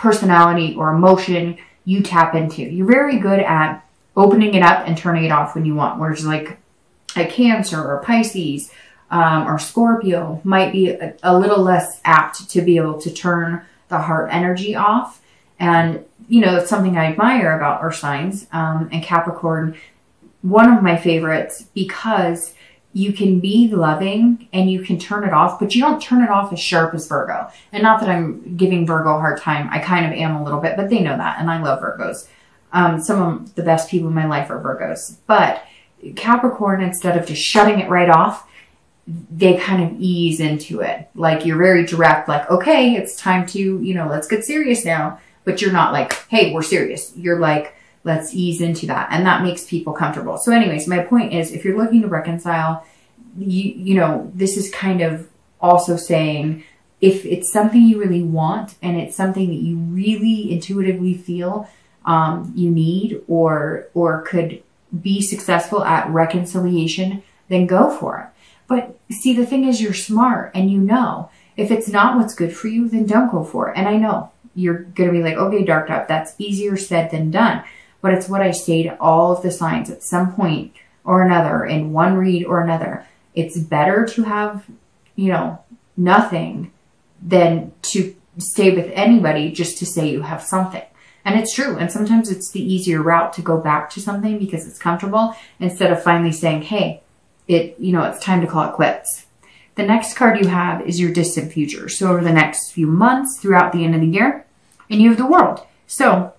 personality or emotion you tap into. You're very good at opening it up and turning it off when you want. Whereas like a Cancer or Pisces or Scorpio might be a little less apt to be able to turn the heart energy off. And, you know, it's something I admire about earth signs and Capricorn. One of my favorites, because you can be loving and you can turn it off, but you don't turn it off as sharp as Virgo. And not that I'm giving Virgo a hard time. I kind of am a little bit, but they know that. And I love Virgos. Some of the best people in my life are Virgos. But Capricorn, instead of just shutting it right off, they kind of ease into it. Like you're very direct, like, okay, it's time to, you know, let's get serious now. But you're not like, hey, we're serious. You're like, let's ease into that. And that makes people comfortable. So anyways, my point is, if you're looking to reconcile, you know, this is kind of also saying, if it's something you really want and it's something that you really intuitively feel you need or could be successful at reconciliation, then go for it. But see, the thing is, you're smart and you know, if it's not what's good for you, then don't go for it. And I know you're going to be like, okay, Dark Top, that's easier said than done. But it's what I say to all of the signs at some point or another, in one read or another. It's better to have, you know, nothing than to stay with anybody just to say you have something. And it's true. And sometimes it's the easier route to go back to something because it's comfortable, instead of finally saying, hey, you know, it's time to call it quits. The next card you have is your distant future. So over the next few months, throughout the end of the year, and you have the World. So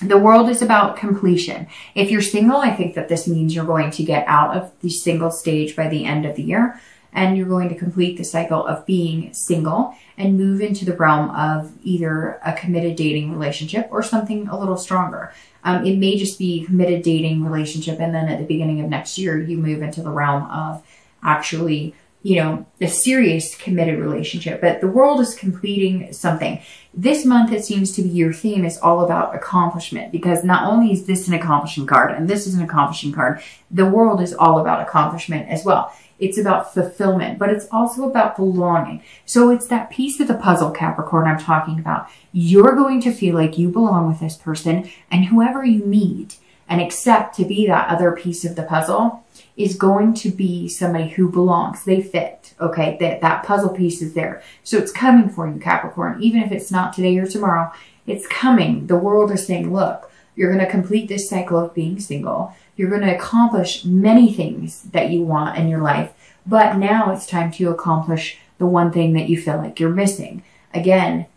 the World is about completion. If you're single, I think that this means you're going to get out of the single stage by the end of the year, and you're going to complete the cycle of being single and move into the realm of either a committed dating relationship or something a little stronger. It may just be a committed dating relationship, and then at the beginning of next year, you move into the realm of actually, you know, a serious committed relationship. But the World is completing something. This month, it seems to be, your theme is all about accomplishment, because not only is this an accomplishing card and this is an accomplishing card, the World is all about accomplishment as well. It's about fulfillment, but it's also about belonging. So it's that piece of the puzzle, Capricorn, I'm talking about. You're going to feel like you belong with this person, and whoever you meet and accept to be that other piece of the puzzle is going to be somebody who belongs. They fit, okay? That puzzle piece is there. So it's coming for you, Capricorn. Even if it's not today or tomorrow, it's coming. The World is saying, look, you're going to complete this cycle of being single. You're going to accomplish many things that you want in your life. But now it's time to accomplish the one thing that you feel like you're missing. Again,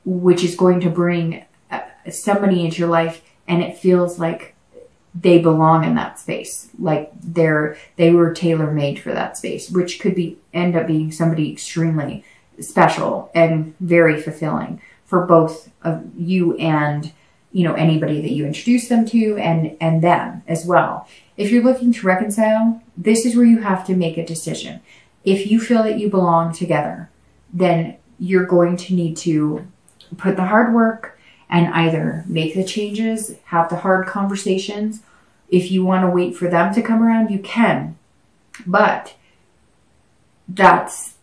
which is going to bring somebody into your life, and it feels like they belong in that space. Like they were tailor-made for that space, which could end up being somebody extremely special and very fulfilling for both of you and, you know, anybody that you introduce them to, and them as well. If you're looking to reconcile, this is where you have to make a decision. If you feel that you belong together, then you're going to need to put the hard work and either make the changes, have the hard conversations. If you want to wait for them to come around, you can. But it's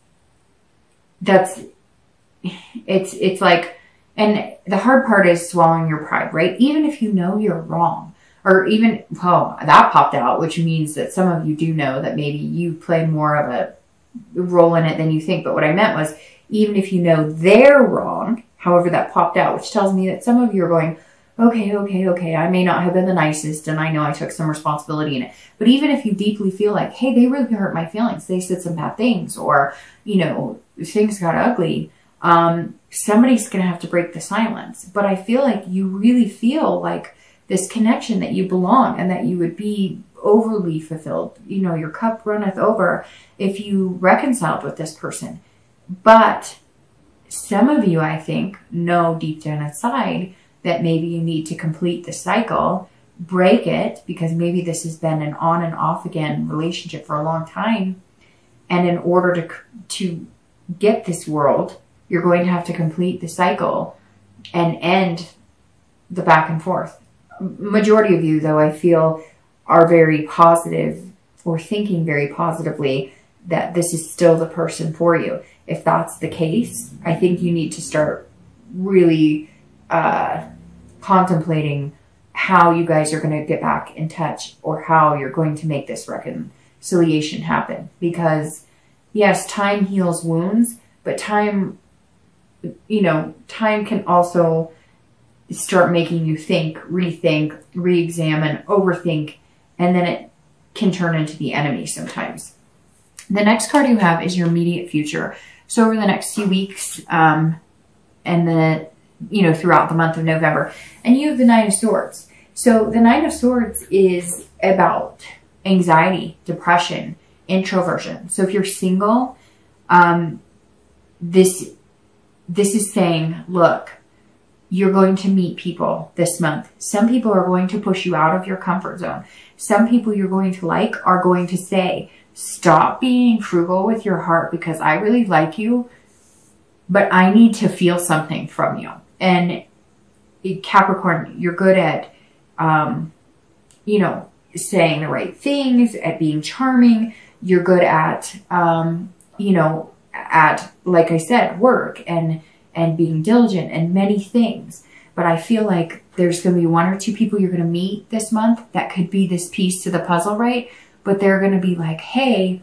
like, and the hard part is swallowing your pride, right? Even if you know you're wrong, or even, well, that popped out, which means that some of you do know that maybe you play more of a role in it than you think. But what I meant was, even if you know they're wrong, however that popped out, which tells me that some of you are going, okay, I may not have been the nicest, and I know I took some responsibility in it. But even if you deeply feel like, hey, they really hurt my feelings, they said some bad things, or, you know, things got ugly, somebody's going to have to break the silence. But I feel like you really feel like this connection, that you belong and that you would be overly fulfilled. You know, your cup runneth over if you reconciled with this person. But some of you, I think, know deep down inside that maybe you need to complete the cycle, break it, because maybe this has been an on and off again relationship for a long time. And in order to get this World, you're going to have to complete the cycle and end the back and forth. Majority of you, though, I feel, are very positive, or thinking very positively, that this is still the person for you. If that's the case, I think you need to start really contemplating how you guys are going to get back in touch or how you're going to make this reconciliation happen. Because yes, time heals wounds, but time can also start making you think, rethink, re-examine, overthink, and then it can turn into the enemy sometimes. The next card you have is your immediate future. So over the next few weeks, and then, throughout the month of November, and you have the Nine of Swords. So the Nine of Swords is about anxiety, depression, introversion. So if you're single, this is saying, look, you're going to meet people this month. Some people are going to push you out of your comfort zone. Some people you're going to like are going to say, stop being frugal with your heart because I really like you, but I need to feel something from you. And Capricorn, you're good at, saying the right things, at being charming. You're good at, like I said, work and being diligent and many things. But I feel like there's going to be one or two people you're going to meet this month that could be this piece to the puzzle, right? But they're going to be like, hey,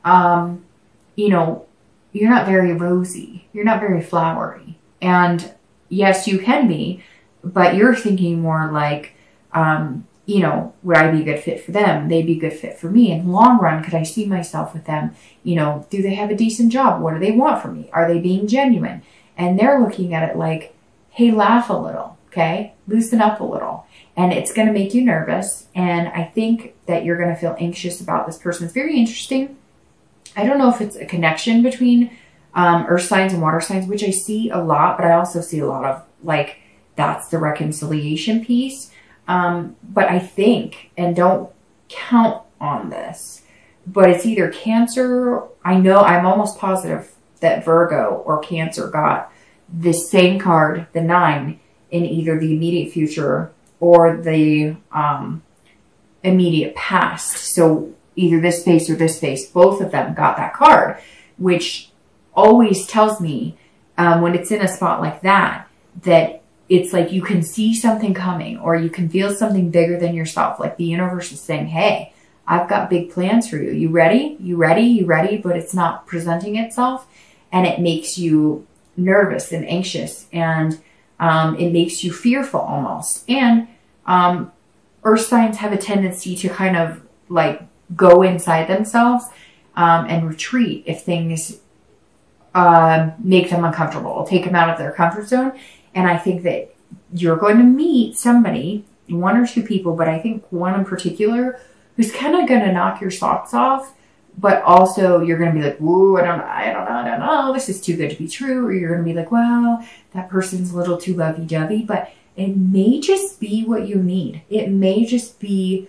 you're not very rosy. You're not very flowery. And yes, you can be, but you're thinking more like, would I be a good fit for them? They'd be a good fit for me. In the long run, could I see myself with them? Do they have a decent job? What do they want from me? Are they being genuine? And they're looking at it like, hey, laugh a little, okay? Loosen up a little. And it's going to make you nervous. And I think that you're going to feel anxious about this person. It's very interesting. I don't know if it's a connection between earth signs and water signs, which I see a lot, but I also see a lot of like, that's the reconciliation piece. But I think, and don't count on this, but it's either Cancer. I'm almost positive that Virgo or Cancer got this same card, the 9, in either the immediate future or the immediate past. So either this space or this space, both of them got that card, which always tells me when it's in a spot like that, that it's like you can see something coming or you can feel something bigger than yourself. Like the universe is saying, hey, I've got big plans for you. You ready? You ready? You ready? But it's not presenting itself. And it makes you nervous and anxious. And it makes you fearful almost. And earth signs have a tendency to kind of like go inside themselves and retreat if things make them uncomfortable, take them out of their comfort zone. And I think that you're going to meet somebody, one or two people, but I think one in particular who's kind of going to knock your socks off, but also you're going to be like, whoa, I don't know, this is too good to be true. Or you're going to be like, well, that person's a little too lovey-dovey, but it may just be what you need. It may just be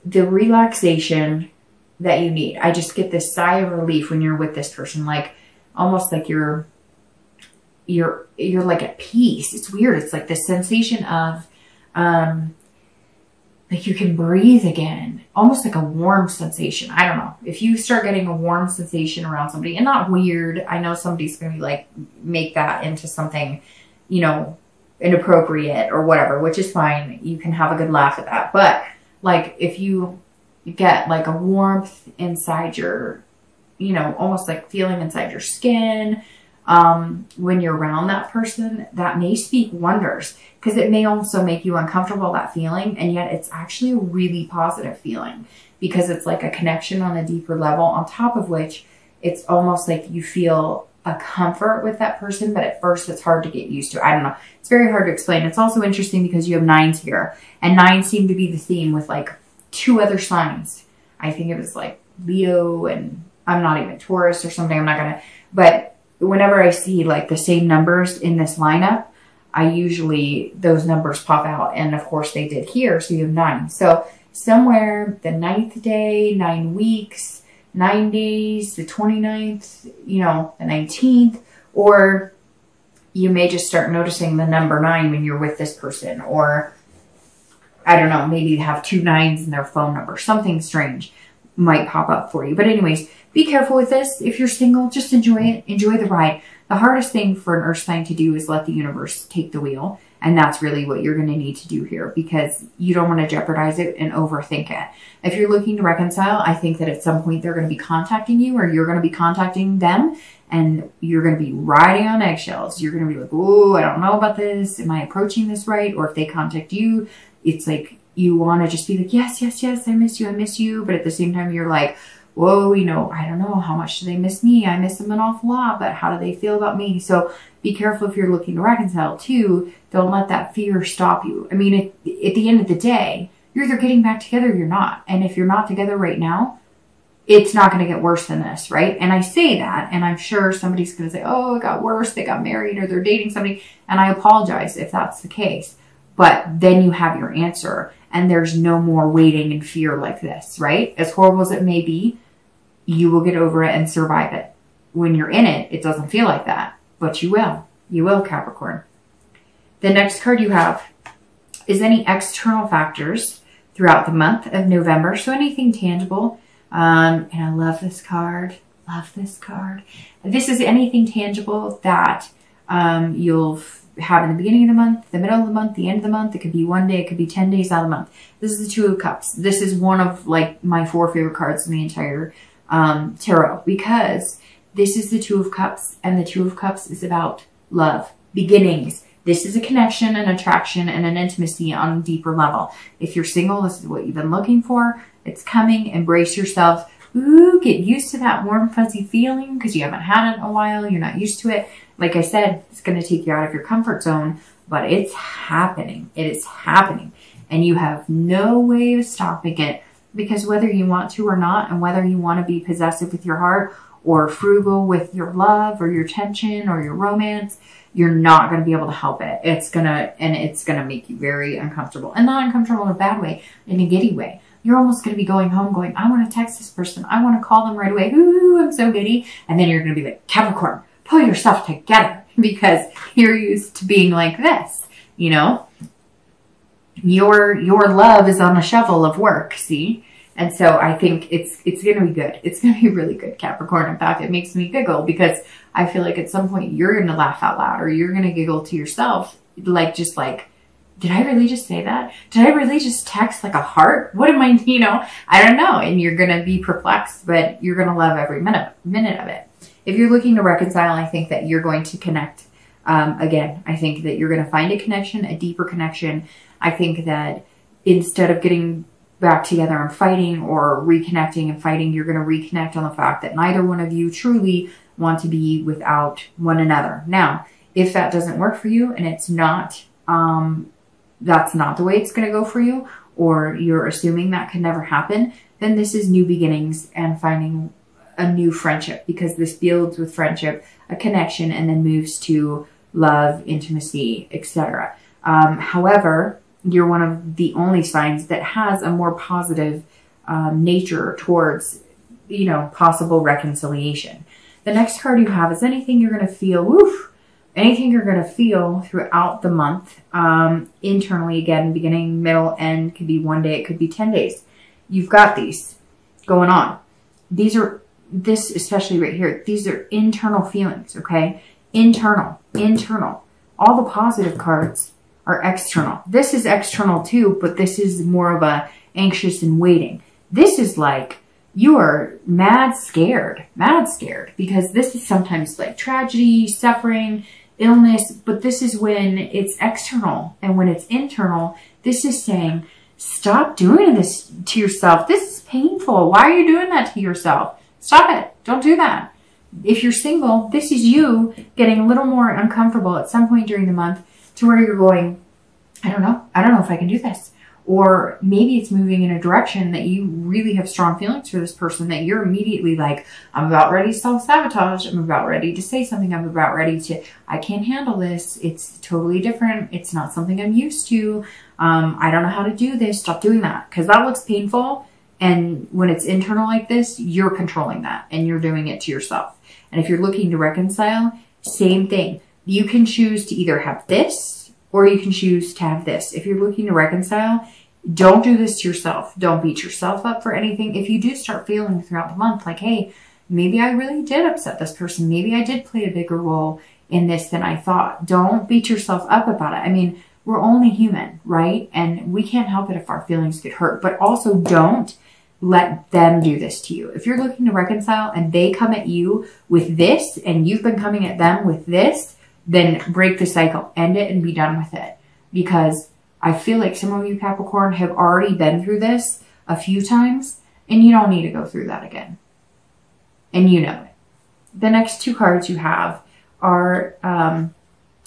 the relaxation that you need. I just get this sigh of relief when you're with this person, like almost like you're like at peace. It's weird. It's like this sensation of, like you can breathe again, almost like a warm sensation. I don't know. If you start getting a warm sensation around somebody, and not weird, I know somebody's going to be like, make that into something, inappropriate or whatever, which is fine. You can have a good laugh at that. But like, if you get like a warmth inside your, almost like feeling inside your skin, when you're around that person, that may speak wonders, because it may also make you uncomfortable, that feeling, and yet it's actually a really positive feeling because it's like a connection on a deeper level, on top of which it's almost like you feel a comfort with that person, but at first it's hard to get used to. I don't know. It's very hard to explain. It's also interesting because you have 9s here, and 9s seem to be the theme with like 2 other signs. I think it was like Leo, and I'm not even Taurus or something. I'm not going to, but whenever I see like the same numbers in this lineup, those numbers pop out. And of course they did here. So you have 9. So somewhere the 9th day, 9 weeks, 9 days, the 29th, the 19th, or you may just start noticing the number 9 when you're with this person, or I don't know, maybe you have 2 9s in their phone number, something strange. might pop up for you. But anyways, be careful with this. If you're single, just enjoy it. Enjoy the ride. The hardest thing for an earth sign to do is let the universe take the wheel. And that's really what you're going to need to do here, because you don't want to jeopardize it and overthink it. If you're looking to reconcile, I think that at some point they're going to be contacting you, or you're going to be contacting them, and you're going to be riding on eggshells. You're going to be like, oh, I don't know about this. Am I approaching this right? Or if they contact you, it's like you want to just be like, yes, yes, yes, I miss you. But at the same time, you're like, whoa, you know, I don't know, how much do they miss me? I miss them an awful lot, but how do they feel about me? So be careful if you're looking to reconcile too. Don't let that fear stop you. I mean, at the end of the day, you're either getting back together or you're not. And if you're not together right now, it's not going to get worse than this, right? And I say that, and I'm sure somebody's going to say, oh, it got worse. They got married, or they're dating somebody. And I apologize if that's the case. But then you have your answer, and there's no more waiting in fear like this, right? As horrible as it may be, you will get over it and survive it. When you're in it, it doesn't feel like that, but you will. You will, Capricorn. The next card you have is any external factors throughout the month of November. So anything tangible. And I love this card. Love this card. This is anything tangible that you'll have in the beginning of the month, the middle of the month, the end of the month. It could be one day. It could be 10 days out of the month. This is the Two of Cups. This is one of like my 4 favorite cards in the entire tarot, because this is the Two of Cups, and the Two of Cups is about love, beginnings. This is a connection, an attraction, and an intimacy on a deeper level. If you're single, this is what you've been looking for. It's coming. Embrace yourself. Ooh, get used to that warm, fuzzy feeling, because you haven't had it in a while. You're not used to it. Like I said, it's going to take you out of your comfort zone, but it's happening. It is happening, and you have no way of stopping it. Because whether you want to or not, and whether you want to be possessive with your heart or frugal with your love or your tension or your romance, you're not going to be able to help it. It's going to make you very uncomfortable, and not uncomfortable in a bad way, in a giddy way. You're almost going to be going home going, I want to text this person. I want to call them right away. Ooh, I'm so giddy. And then you're going to be like, Capricorn, pull yourself together, because you're used to being like this, you know? Your love is on a shovel of work, see? And so I think it's going to be good. It's going to be really good, Capricorn. In fact, it makes me giggle, because I feel like at some point you're going to laugh out loud, or you're going to giggle to yourself. Like, just like, did I really just say that? Did I really just text like a heart? What am I, you know? I don't know. And you're going to be perplexed, but you're going to love every minute of it. If you're looking to reconcile, I think that you're going to connect. Again, I think that you're going to find a connection, a deeper connection. I think that instead of getting back together and fighting, or reconnecting and fighting, you're going to reconnect on the fact that neither one of you truly want to be without one another. Now, if that doesn't work for you, and it's not, that's not the way it's going to go for you, or you're assuming that could never happen, then this is new beginnings and finding a new friendship, because this builds with friendship, a connection, and then moves to love, intimacy, etc. However, you're one of the only signs that has a more positive nature towards, you know, possible reconciliation. The next card you have is anything you're going to feel, woof, anything you're going to feel throughout the month, internally, again, beginning, middle, end. Could be one day, it could be 10 days. You've got these going on. These are, this especially right here, these are internal feelings, okay? Internal. All the positive cards are external. This is external too, but this is more of a anxious and waiting. This is like you are mad scared, because this is sometimes like tragedy, suffering, illness, but this is when it's external. And when it's internal, this is saying, stop doing this to yourself. This is painful. Why are you doing that to yourself? Stop it. Don't do that. If you're single, this is you getting a little more uncomfortable at some point during the month, to where you're going, I don't know if I can do this. Or maybe it's moving in a direction that you really have strong feelings for this person, that you're immediately like, I'm about ready to self-sabotage. I'm about ready to say something. I'm about ready to, I can't handle this. It's totally different. It's not something I'm used to. I don't know how to do this. Stop doing that, because that looks painful. And when it's internal like this, you're controlling that, and you're doing it to yourself. And if you're looking to reconcile, same thing. You can choose to either have this, or you can choose to have this. If you're looking to reconcile, Don't do this to yourself. Don't beat yourself up for anything. If you do start feeling throughout the month like, hey, maybe I really did upset this person. Maybe I did play a bigger role in this than I thought. Don't beat yourself up about it. I mean, we're only human, right? And we can't help it if our feelings get hurt. But also don't let them do this to you. If you're looking to reconcile and they come at you with this and you've been coming at them with this, then break the cycle. End it and be done with it. Because I feel like some of you Capricorn have already been through this a few times and you don't need to go through that again. And you know it. The next two cards you have are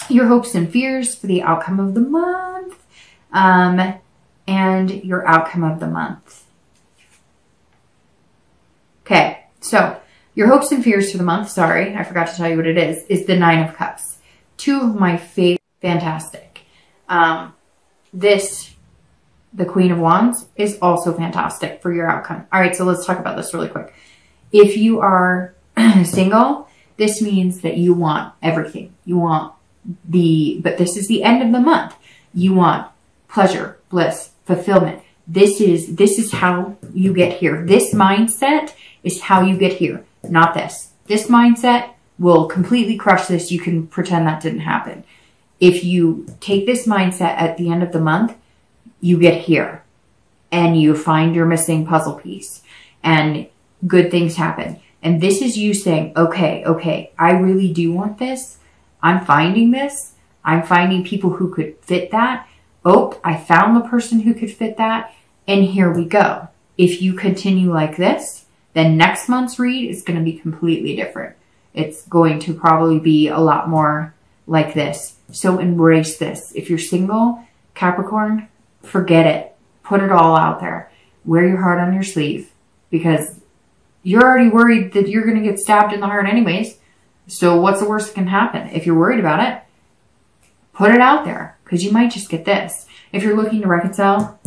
your hopes and fears for the outcome of the month and your outcome of the month. Okay, so your hopes and fears for the month, sorry, I forgot to tell you what it is the Nine of Cups. Two of my favorite, fantastic. The Queen of Wands is also fantastic for your outcome. All right, so let's talk about this really quick. If you are single, this means that you want everything. You want but this is the end of the month. You want pleasure, bliss, fulfillment. This is how you get here. This mindset is how you get here, not this. This mindset will completely crush this. You can pretend that didn't happen. If you take this mindset at the end of the month, you get here and you find your missing puzzle piece and good things happen. And this is you saying, okay, I really do want this. I'm finding this. I'm finding people who could fit that. Oh, I found the person who could fit that. And here we go. If you continue like this, then next month's read is going to be completely different. It's going to probably be a lot more like this. So embrace this. If you're single, Capricorn, forget it. Put it all out there. Wear your heart on your sleeve because you're already worried that you're going to get stabbed in the heart anyways. So what's the worst that can happen? If you're worried about it, put it out there because you might just get this. If you're looking to reconcile,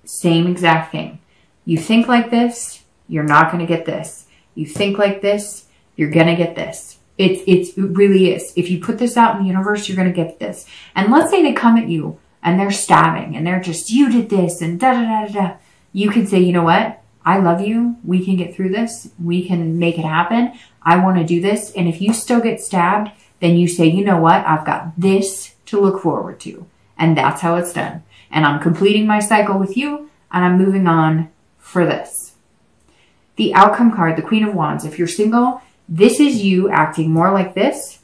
same exact thing. You think like this, you're not going to get this. You think like this, you're going to get this. It really is. If you put this out in the universe, you're going to get this. And let's say they come at you and they're stabbing and they're just, you did this and da-da-da-da-da. You can say, you know what? I love you. We can get through this. We can make it happen. I want to do this. And if you still get stabbed, then you say, you know what? I've got this to look forward to. And that's how it's done. And I'm completing my cycle with you and I'm moving on for this. The outcome card, the Queen of Wands. If you're single, this is you acting more like this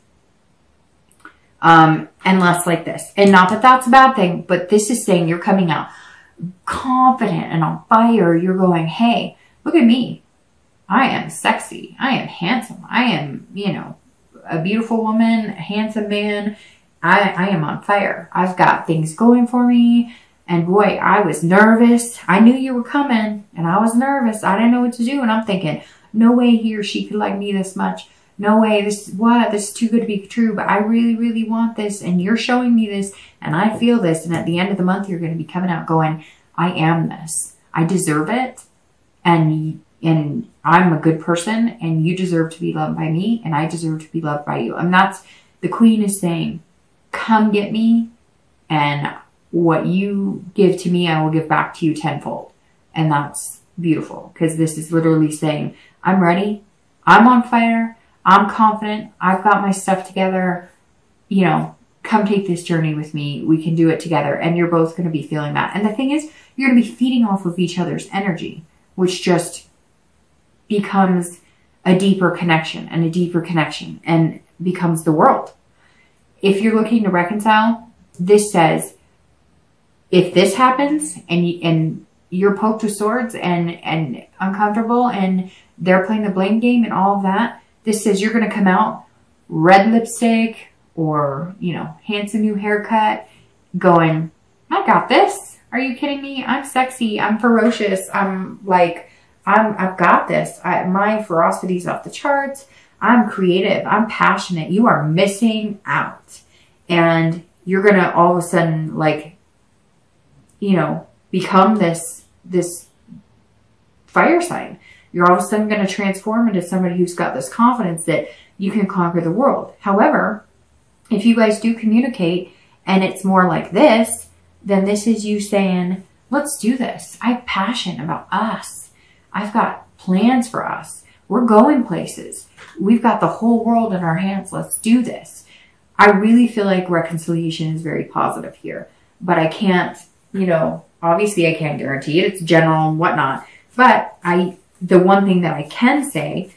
and less like this. And not that that's a bad thing, but this is saying you're coming out confident and on fire. You're going, hey, look at me. I am sexy. I am handsome. I am, a beautiful woman, a handsome man. I am on fire. I've got things going for me. And boy, I was nervous. I knew you were coming and I was nervous. I didn't know what to do. And I'm thinking, no way he or she could like me this much. No way. This is too good to be true. But I really, really want this. And you're showing me this. And I feel this. And at the end of the month, you're going to be coming out going, I am this. I deserve it. And I'm a good person. And you deserve to be loved by me. And I deserve to be loved by you. And that's, the Queen is saying, come get me. And what you give to me, I will give back to you tenfold. And that's beautiful. Because this is literally saying, I'm ready. I'm on fire. I'm confident. I've got my stuff together. Come take this journey with me. We can do it together. And you're both going to be feeling that. And the thing is, you're going to be feeding off of each other's energy, which just becomes a deeper connection and a deeper connection and becomes the world. If you're looking to reconcile, this says, if this happens and you're poked with swords and uncomfortable and they're playing the blame game and all of that, this says you're going to come out red lipstick or, handsome new haircut going, I got this. Are you kidding me? I'm sexy. I'm ferocious. I've got this. My ferocity's off the charts. I'm creative. I'm passionate. You are missing out. And you're going to all of a sudden become this fire sign. You're all of a sudden going to transform into somebody who's got this confidence that you can conquer the world. However, if you guys do communicate and it's more like this, then this is you saying, let's do this. I have passion about us. I've got plans for us. We're going places. We've got the whole world in our hands. Let's do this. I really feel like reconciliation is very positive here, but I can't, you know, obviously I can't guarantee it. It's general and whatnot. But the one thing that I can say